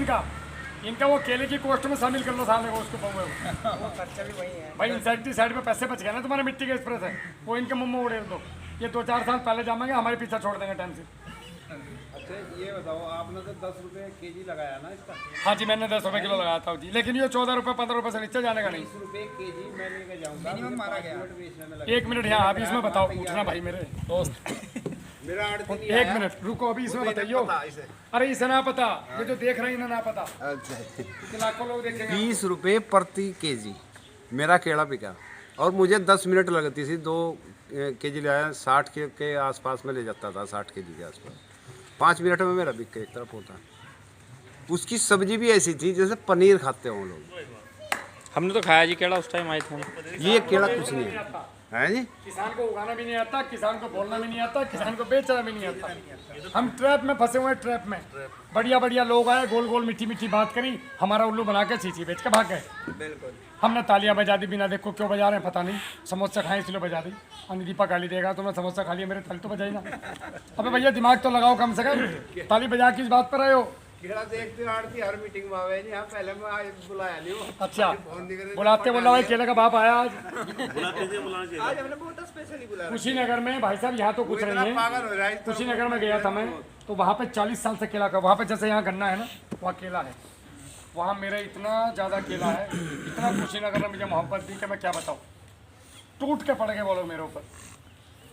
इनका वो केले की कोस्ट में शामिल कर लो साले को, उसको पौवे वो खर्चा भी वही है भाई इंसेक्टिसाइड में पैसे बच गए ना तुम्हारे, मिट्टी के स्प्रे है वो इनके मुंह में उड़े दो। ये 2-4 साल पहले जामेंगे हमारे पीछे छोड़ देंगे टाइम से। अच्छा ये बताओ, आपने तो 10 रुपये केजी लगाया ना इसका? हाँ जी मैंने 10 रुपये किलो लगाया था जी, लेकिन ये 14 रुपये 15 रुपये से नीचे जाने का नहीं। 20 रुपये केजी मैं लेके जाऊंगा, मिनिमम मारा गया। 5 मिनट बेचने में लगेगा। 1 मिनट यहाँ अभी इसमें बताओ, पूछना भाई मेरे दोस्त मेरा आड़ती नहीं 1 मिनट रुको अभी इसमें बताइयो। अरे इसे ना पता, ये जो देख रहे हैं इन्हें ना पता, कि लाखों लोग देखेंगे। 20 रुपये प्रति केजी मेरा केला बिका, और मुझे 10 मिनट लगती थी। 2 केजी लाया 60 के आसपास में ले जाता था, 60 केजी के आसपास। 5 मिनट में मेरा बिक के एक तरफ होता। उसकी सब्जी भी ऐसी थी जैसे पनीर खाते हो लोग। हमने तो खाया जी केला उस टाइम आए थे। ये केला कुछ नहीं है जी। किसान को उगाना भी नहीं आता, किसान को बोलना भी नहीं आता, किसान को बेचना भी नहीं आता। हम ट्रैप में फंसे हुए हैं, ट्रैप में। बढ़िया बढ़िया लोग आए, गोल गोल मीठी मीठी बात करी, हमारा उल्लू बना के चीची बेच के भाग गए। हमने तालियां बजा दी बिना देखो क्यों बजा रहे हैं पता नहीं, समोसा खाए इसलिए बजा दी। दीपा गाली देगा तुमने समोसा खा लिया, मेरे ताली तो बजाई ना। अबे भैया दिमाग तो लगाओ कम से कम, ताली बजा किस बात पर आए हो? केला देखते आड़ती हर मीटिंग में आवे नहीं, पहले मैं आज बुलाया नहीं हो। अच्छा बुलाते बोला भाई केले का बाप आया आज आज हमने बहुत स्पेशली बुलाया। कुशीनगर में। भाई साहब यहाँ तो कुछ नहीं है, पागल हो रहा है। कुशीनगर में गया था मैं, तो वहाँ पे 40 साल से केला का, वहाँ पे जैसे यहाँ गन्ना है ना वहाँ केला है। वहाँ मेरे इतना ज़्यादा केला है, इतना कुशीनगर ने मुझे मोहब्बत दी कि मैं क्या बताऊँ। टूट के पड़ गए बोलो मेरे ऊपर,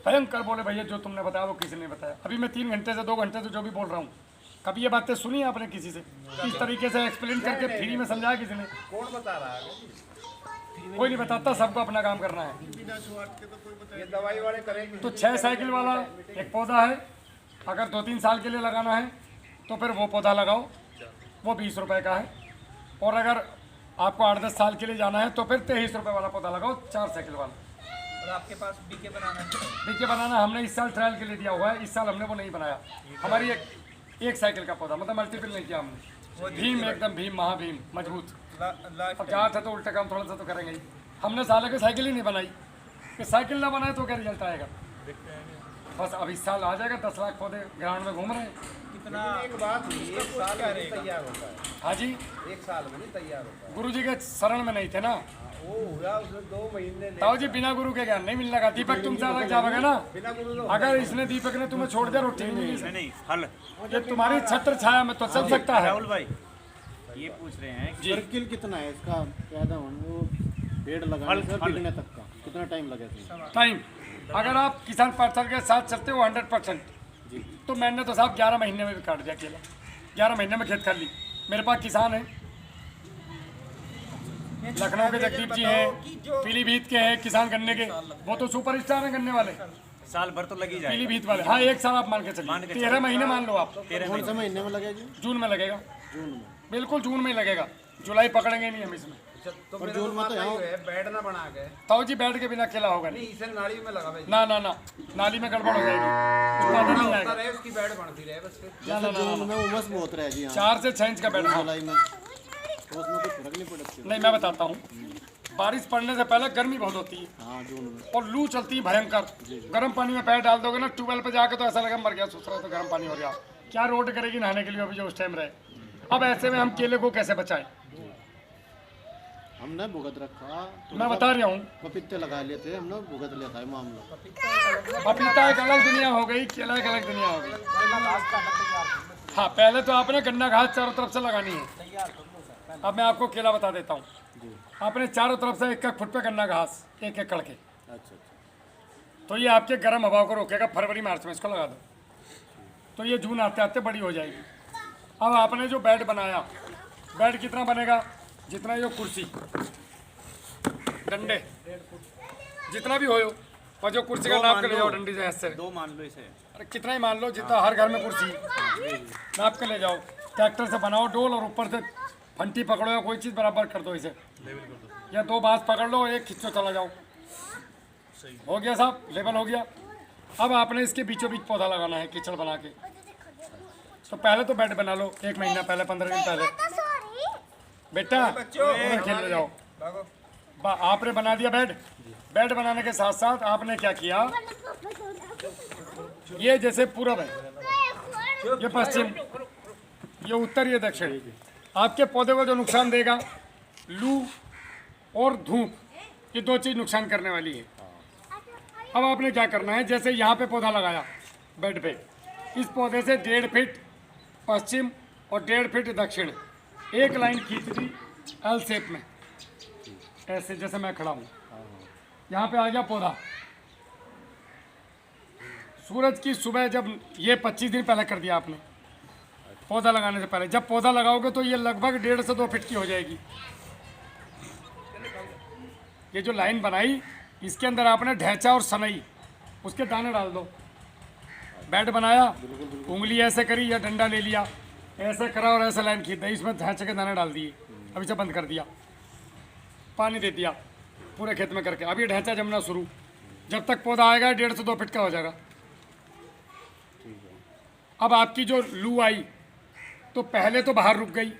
भयंकर बोले भैया जो तुमने बताया वो किसी ने बताया। अभी मैं 3 घंटे से 2 घंटे से जो भी बोल रहा हूँ, कभी ये बातें सुनी आपने किसी से? इस तरीके से एक्सप्लेन करके फ्री में समझाया किसी ने? कौन बता रहा है? कोई नहीं बताता, सबको अपना काम करना है। ये दवाई वाले करेंगे। तो 6 साइकिल वाला एक पौधा है, अगर 2-3 साल के लिए लगाना है तो फिर वो पौधा लगाओ, वो 20 रुपये का है। और अगर आपको 8-10 साल के लिए जाना है तो फिर 23 रुपये वाला पौधा लगाओ, 4 साइकिल वाला। और आपके पास बीके बनाना है? बीके बनाना हमने इस साल ट्रायल के लिए दिया हुआ है, इस साल हमने वो नहीं बनाया। हमारी एक साइकिल का पौधा, मतलब मल्टीपल नहीं किया हमने। भीम एकदम भीम महाभीम मजबूत। अब जहाँ था तो उल्टा काम थोड़ा सा तो करेंगे ही। हमने साल की साइकिल ही नहीं बनाई, कि साइकिल ना बनाए तो क्या रिजल्ट आएगा। बस अब इस साल आ जाएगा, 10 लाख पौधे ग्राउंड में घूम रहे हैं। कितना एक बात नहीं, 1 साल में नहीं तैयार होता है। हाँ जी 1 साल में नहीं तैयार होता है। गुरु जी के शरण में नहीं थे ना, वो हुआ उसने 2 महीने ताऊ जी बिना गुरु के ज्ञान नहीं मिलने का। दीपक तुमसे अलग जाओगे ना, बिना गुरु तो अगर इसने दीपक ने तुम्हें छोड़ दिया रोटी नहीं मिली। नहीं हल ये तुम्हारी छत्र छाया में तो चल सकता है। राहुल भाई ये पूछ रहे हैं कि सर्किल कितना है इसका पैदा होने, वो पेड़ लगाने से बिकने तक का कितना टाइम लगेगा? टाइम अगर आप किसान पाठशाला के साथ चलते हो 100%, तो मैंने तो साहब 11 महीने में भी काट दिया केला। 11 महीने में खेत कर ली। मेरे पास किसान है, लखनऊ के जगदीप जी हैं, पीलीभीत के हैं किसान गन्ने के, वो तो सुपर स्टार हैं गन्ने वाले, साल भर तो लगी जाए। पीलीभीत वाले। हाँ 1 साल आप मान के चलिए, 13 महीने मान लो आप। कौन से महीने में लगेगी? जून में लगेगा, जून में। बिल्कुल जून में ही लगेगा, जुलाई पकड़ेंगे नहीं हम इसमें। तो मेरा तो बात यही है, बेड ना बना के ताऊ जी बैठ के बिना केला होगा नहीं। इसे नाली में लगा भाई। ना ना ना, नाली में गड़बड़ हो जाएगी, उत्पादन नहीं आएगा। रहे उसकी बेड बनती रहे बस फिर। ना ना ना, जून में उमस बहुत रहेगी यहाँ, 4 से 6 इंच का बैठ। जुलाई में, तो उसमें कुछ फर्क नहीं पड़ता। नहीं मैं बताता हूँ, बारिश पड़ने से पहले गर्मी बहुत होती है हाँ जून में। और लू चलती है भयंकर। गर्म पानी में पैर डाल दोगे ना ट्यूबवेल पे जाके, तो ऐसा लगा मर गया, सोच रहा तो गर्म पानी हो गया। क्या रोड करेगी नहाने के लिए अभी जो उस टाइम रहे। अब ऐसे में हम केले को कैसे बचाएं? हमने भुगत रखा, मैं बता रहा हूँ, पपीते लगा लिए थे हमने, भुगत लिया था ये मामला। पपीता एक अलग दुनिया हो गई, केला एक अलग दुनिया हो गई। हाँ पहले तो आपने गन्ना घास चारों तरफ से लगानी है। अब मैं आपको केला बता देता हूँ। आपने चारों तरफ से 1-1 फुट पे गन्ना घास 1-1 करके, अच्छा। तो ये आपके गर्म हवा को रोकेगा। फरवरी मार्च में इसको लगा दो, तो ये जून आते आते बड़ी हो जाएगी। अब आपने जो बेड बनाया, बेड कितना बनेगा? जितना ये कुर्सी, डंडे जितना भी हो, और जो कुर्सी का नाप के ले जाओ डंडी से ऐसे। 2 मान लो इसे। अरे कितना ही मान लो, जितना हर घर में कुर्सी नाप के ले जाओ, ट्रैक्टर से बनाओ डोल और ऊपर से फंटी पकड़ो या कोई चीज़ बराबर कर दो इसे, या 2 बांस पकड़ लो, एक खिंचो चला जाओ। हो गया साहब, लेवल हो गया। अब आपने इसके बीचों बीच पौधा लगाना है कीचड़ बना के। तो पहले तो बेड बना लो, 1 महीना पहले, 15 दिन पहले। बेटा उधर खेलने जाओ। आपने बना दिया बेड। बेड बनाने के साथ साथ आपने क्या किया, ये जैसे पूरब है, ये पश्चिम, ये उत्तर, ये दक्षिण। आपके पौधे को जो नुकसान देगा, लू और धूप, ये 2 चीज़ नुकसान करने वाली है। अब आपने क्या करना है, जैसे यहाँ पे पौधा लगाया बेड पे, इस पौधे से 1.5 फीट पश्चिम और 1.5 फीट दक्षिण एक लाइन खींच दी एल शेप में, ऐसे जैसे मैं खड़ा हूँ। यहाँ पे आ गया पौधा। सूरज की सुबह, जब ये 25 दिन पहले कर दिया आपने, पौधा लगाने से पहले। जब पौधा लगाओगे तो ये लगभग 1.5 से 2 फीट की हो जाएगी। ये जो लाइन बनाई, इसके अंदर आपने ढैंचा और सनई, उसके दाने डाल दो। बेड बनाया, उंगली ऐसे करी या डंडा ले लिया, ऐसे करा और ऐसे लाइन खींच दी, इसमें ढैंचे के दाने डाल दिए। अब इसे बंद कर दिया, पानी दे दिया पूरे खेत में करके। अब ये ढैंचा जमना शुरू, जब तक पौधा आएगा 1.5 से 2 फीट का हो जाएगा। अब आपकी जो लू आई, तो पहले तो बाहर रुक गई,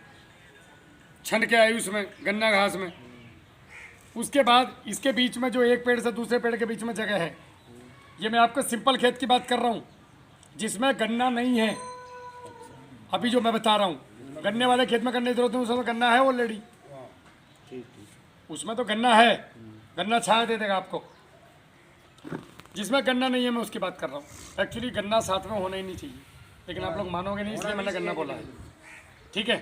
छन के आई उसमें गन्ना घास में। उसके बाद इसके बीच में जो एक पेड़ से दूसरे पेड़ के बीच में जगह है, ये मैं आपको सिंपल खेत की बात कर रहा हूँ, जिसमें गन्ना नहीं है। अभी जो मैं बता रहा हूँ, गन्ने वाले खेत में करने की जरूरत नहीं, उसमें गन्ना है ऑलरेडी, उसमें तो गन्ना है, गन्ना छाया दे देगा आपको। जिसमें गन्ना नहीं है मैं उसकी बात कर रहा हूँ। एक्चुअली गन्ना साथ में होना ही नहीं चाहिए, लेकिन आप लोग मानोगे नहीं, इसलिए मैंने गन्ना बोला है, ठीक है।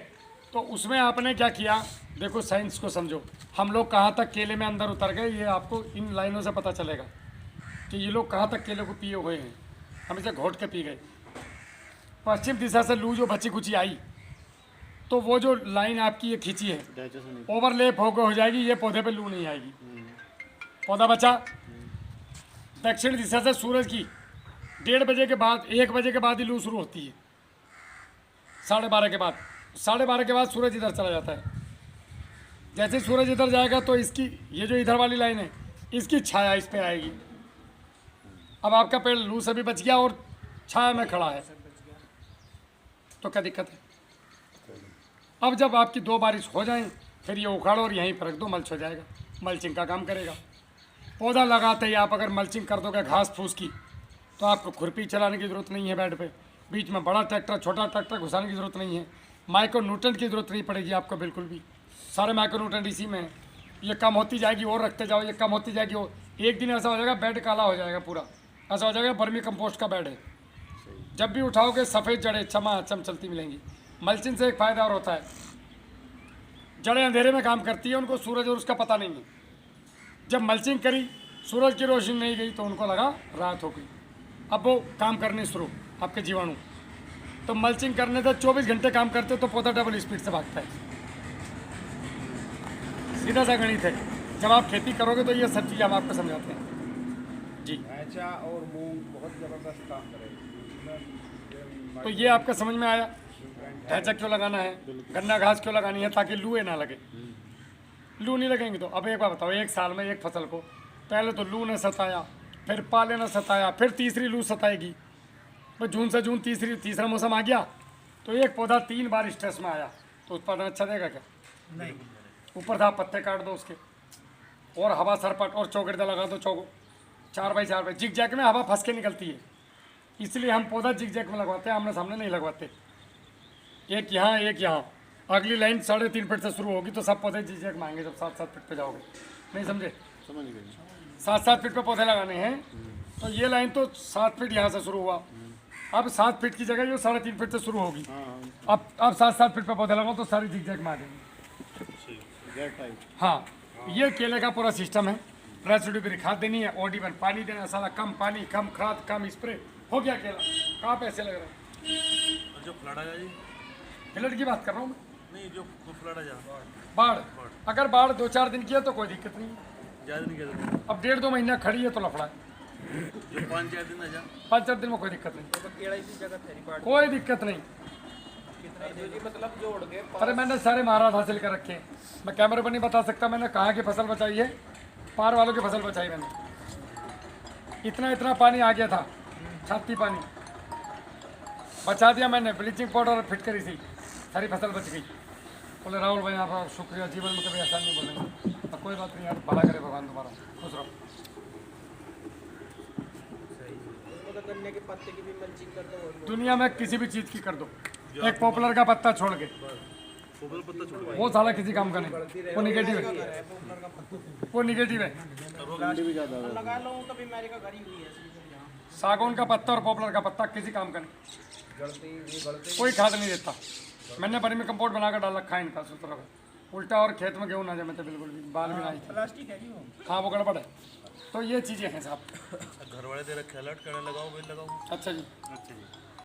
तो उसमें आपने क्या किया, देखो साइंस को समझो। हम लोग कहाँ तक केले में अंदर उतर गए, ये आपको इन लाइनों से पता चलेगा कि ये लोग कहाँ तक केले को पिए हुए हैं। हम इसे घोट के पी गए। पश्चिम दिशा से लू जो बची कुची आई, तो वो जो लाइन आपकी ये खींची है, ओवरलेप होकर हो जाएगी, ये पौधे पे लू नहीं आएगी, पौधा बचा। दक्षिण दिशा से सूरज की 1:30 बजे के बाद, 1 बजे के बाद ही लू शुरू होती है, 12:30 के बाद। 12:30 के बाद सूरज इधर चला जाता है। जैसे सूरज इधर जाएगा तो इसकी ये जो इधर वाली लाइन है, इसकी छाया इस पे आएगी। अब आपका पेड़ लू से भी बच गया और छाया में खड़ा है, तो क्या दिक्कत है। अब जब आपकी 2 बारिश हो जाए, फिर ये उखाड़ो और यहीं पर रख दो, मल्च हो जाएगा, मल्चिंग का काम करेगा। पौधा लगाते ही आप अगर मल्चिंग कर दोगे घास फूस की, तो आपको खुरपी चलाने की ज़रूरत नहीं है बेड पे, बीच में बड़ा ट्रैक्टर छोटा ट्रैक्टर घुसाने की ज़रूरत नहीं है, माइक्रो न्यूट्रेंट की ज़रूरत नहीं पड़ेगी आपको बिल्कुल भी। सारे माइक्रो न्यूट्रेंट इसी में है। ये कम होती जाएगी और रखते जाओ, ये कम होती जाएगी और एक दिन ऐसा हो जाएगा बेड काला हो जाएगा पूरा, ऐसा हो जाएगा वर्मी कंपोस्ट का बेड है। जब भी उठाओगे सफ़ेद जड़ें चमाचम चलती मिलेंगी। मल्चिंग से एक फ़ायदा और होता है, जड़ें अंधेरे में काम करती है, उनको सूरज और उसका पता नहीं है। जब मल्चिंग करी, सूरज की रोशनी नहीं गई, तो उनको लगा रात हो गई, अब वो काम करने शुरू, आपके जीवाणु। तो मल्चिंग करने से 24 घंटे काम करते तो पौधा डबल स्पीड से भागता है। सीधा सा गणित है। जब आप खेती करोगे तो ये सब चीज़ हम आपको समझाते हैं जी। ढैंचा और मूंग बहुत ज़बरदस्त काम करेगा। तो ये आपका समझ में आया, ढैंचा क्यों लगाना है, गन्ना घास क्यों लगानी है, ताकि लूए ना लगे। लू नहीं लगेंगे तो अब एक बार बताओ, एक साल में एक फसल को पहले तो लू ने सताया, फिर पाले ने सताया, फिर तीसरी लू सताएगी। तो जून से जून तीसरा मौसम आ गया, तो एक पौधा 3 बार स्ट्रेस में आया, तो उत्पादन अच्छा देगा क्या? नहीं। ऊपर था पत्ते काट दो उसके, और हवा सरपट और चौगिरदा लगा दो 4x4 जिग जैक में हवा फंस के निकलती है, इसलिए हम पौधा जिग जैक में लगवाते हैं, आमने सामने नहीं लगवाते। एक यहाँ एक यहाँ, अगली लाइन 3.5 फीट से शुरू होगी, तो सब पौधे जिग जैक में आएंगे जब 7-7 फीट पे जाओगे। नहीं समझे? समझ गए। 7-7 फीट पे पौधे लगाने हैं, तो ये लाइन तो 7 फीट यहाँ से शुरू हुआ, अब 7 फीट की जगह ये 3.5 फीट से शुरू होगी। अब 7-7 फीट पे पौधे लगाओ तो सारी जिग जैक में आ जाएंगे। हाँ, ये केले का पूरा सिस्टम है। रेसिड्यू भी खाद देनी है, ओडी1 पानी देना, सारा कम पानी कम खाद कम स्प्रे, हो गया केला। कहाँ पैसे लग रहे हैं? जो फ्लड आया जी, फ्लड की बात कर रहा हूँ मैं। नहीं जो फ्लड है जहाँ बाढ़, अगर बाढ़ 2-4 दिन की है तो कोई दिक्कत नहीं, ज़्यादा नहीं कहते अब 1.5-2 महीना खड़ी है तो लफड़ा है, जो 5-4 दिन है जहाँ 5-4 दिन में कोई दिक्कत नहीं, तो केड़ा इसी जगह थेरी पार्ट कोई दिक्कत नहीं। कितने जी मतलब जोड़ के अरे मैंने सारे महाराज हासिल कर रखे हैं, मैं कैमरे पर नहीं बता सकता मैंने कहाँ की फसल बचाई है, पार वालों की फसल बचाई मैंने। इतना पानी आ गया था, छाती पानी बचा दिया मैंने, ब्लीचिंग पाउडर फिट करी थी, सारी फसल बच गई। बोले राहुल भाई आपका शुक्रिया, जीवन में कभी ऐसा नहीं बोलेंगे। तो कोई बात नहीं यार, भला करे भगवान तुम्हारा, खुश रहो। गन्ने के पत्ते की भी मल्चिंग कर दो, दुनिया में किसी भी चीज़ की कर दो, एक पॉपुलर का पत्ता छोड़ के, वो साला किसी काम का नहीं, वो निगेटिव है, वो निगेटिव है। लगा लो कभी मेरे का घर ही हुई है। सागौन का पत्ता और पॉपुलर का पत्ता किसी काम का नहीं, कोई खाद नहीं देता। मैंने बनी में कंपोस्ट बनाकर डाल रखा है इनका सूत्र का, उल्टा और खेत में गेहूँ ना जमे थे बिल्कुल भी, बाल भी नहीं थे। प्लास्टिक है जी वो। हाँ वो गड़बड़ है, तो ये चीज़ें हैं साहब। घर वाले दे रखे अलर्ट करने लगाओ बिल लगाओ। अच्छा जी। अच्छा जी